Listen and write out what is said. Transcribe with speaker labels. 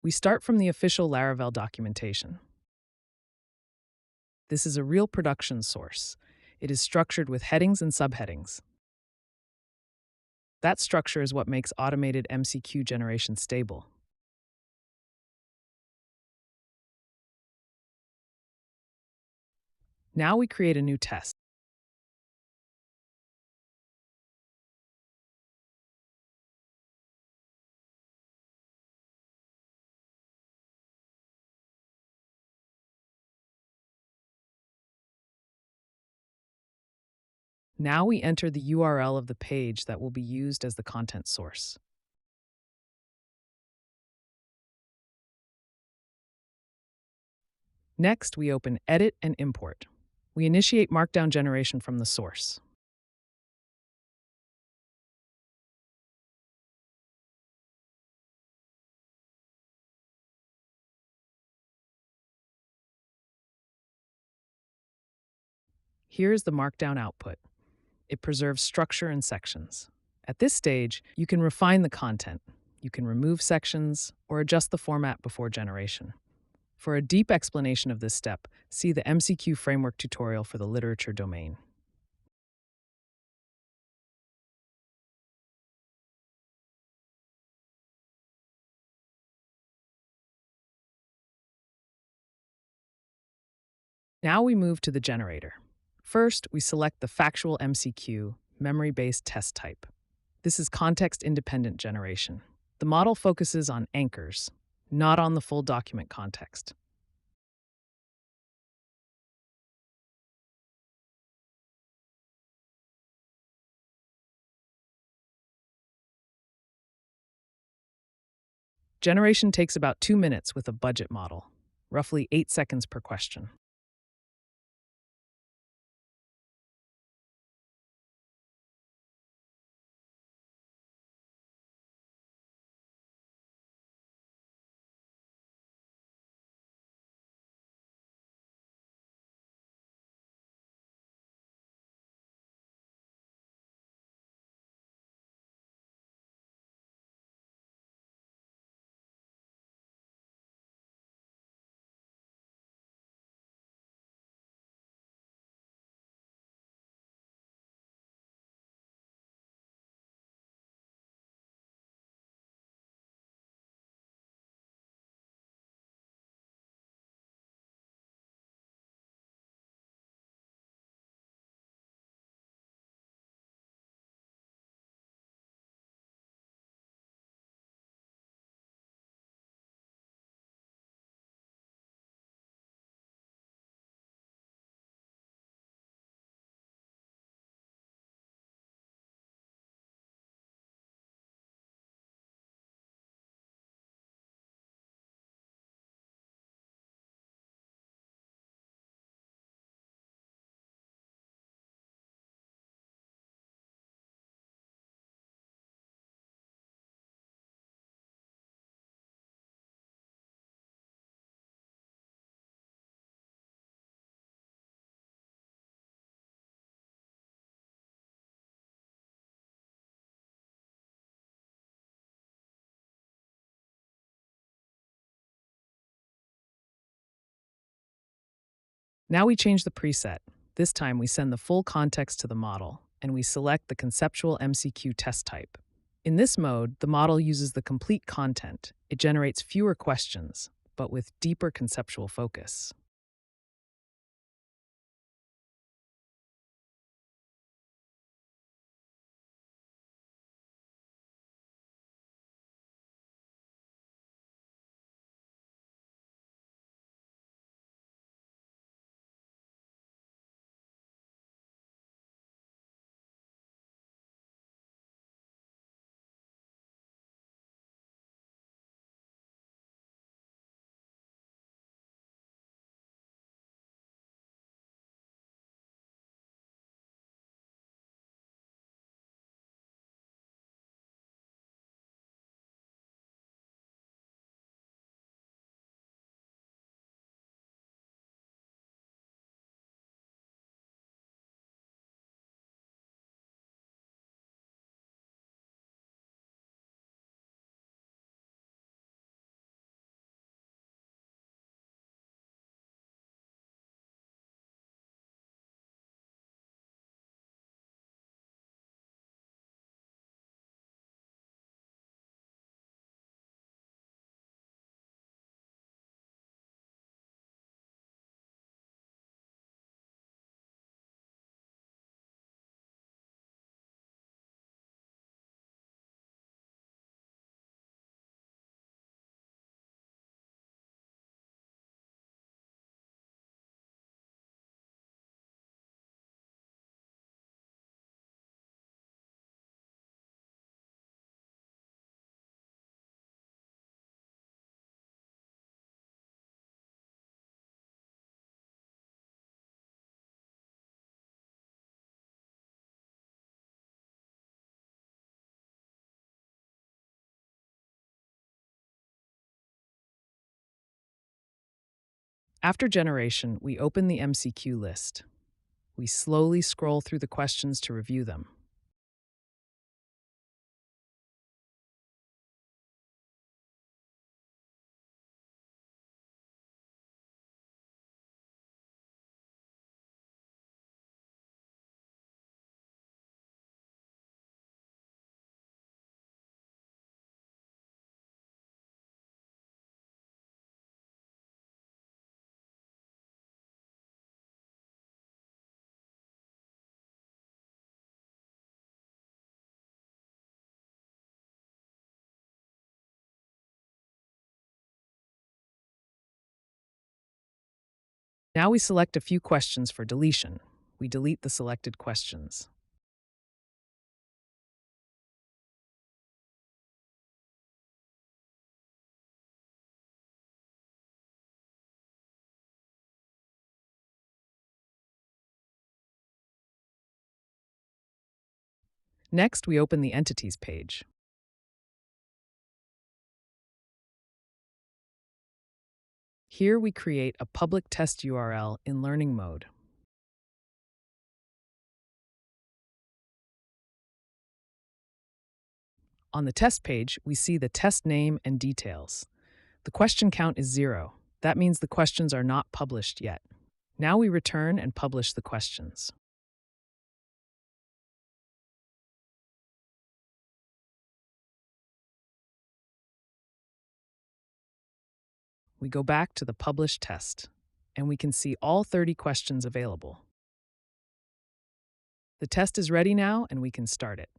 Speaker 1: We start from the official Laravel documentation. This is a real production source. It is structured with headings and subheadings. That structure is what makes automated MCQ generation stable. Now we create a new test. Now we enter the URL of the page that will be used as the content source. Next, we open Edit and Import. We initiate Markdown generation from the source. Here is the Markdown output. It preserves structure and sections. At this stage, you can refine the content. You can remove sections or adjust the format before generation. For a deep explanation of this step, see the MCQ framework tutorial for the literature domain. Now we move to the generator. First, we select the factual MCQ, memory-based test type. This is context-independent generation. The model focuses on anchors, not on the full document context. Generation takes about 2 minutes with a budget model, roughly 8 seconds per question. Now we change the preset. This time we send the full context to the model, and we select the conceptual MCQ test type. In this mode, the model uses the complete content. It generates fewer questions, but with deeper conceptual focus. After generation, we open the MCQ list. We slowly scroll through the questions to review them. Now we select a few questions for deletion. We delete the selected questions. Next, we open the Entities page. Here we create a public test URL in learning mode. On the test page, we see the test name and details. The question count is 0. That means the questions are not published yet. Now we return and publish the questions. We go back to the published test, and we can see all 30 questions available. The test is ready now, and we can start it.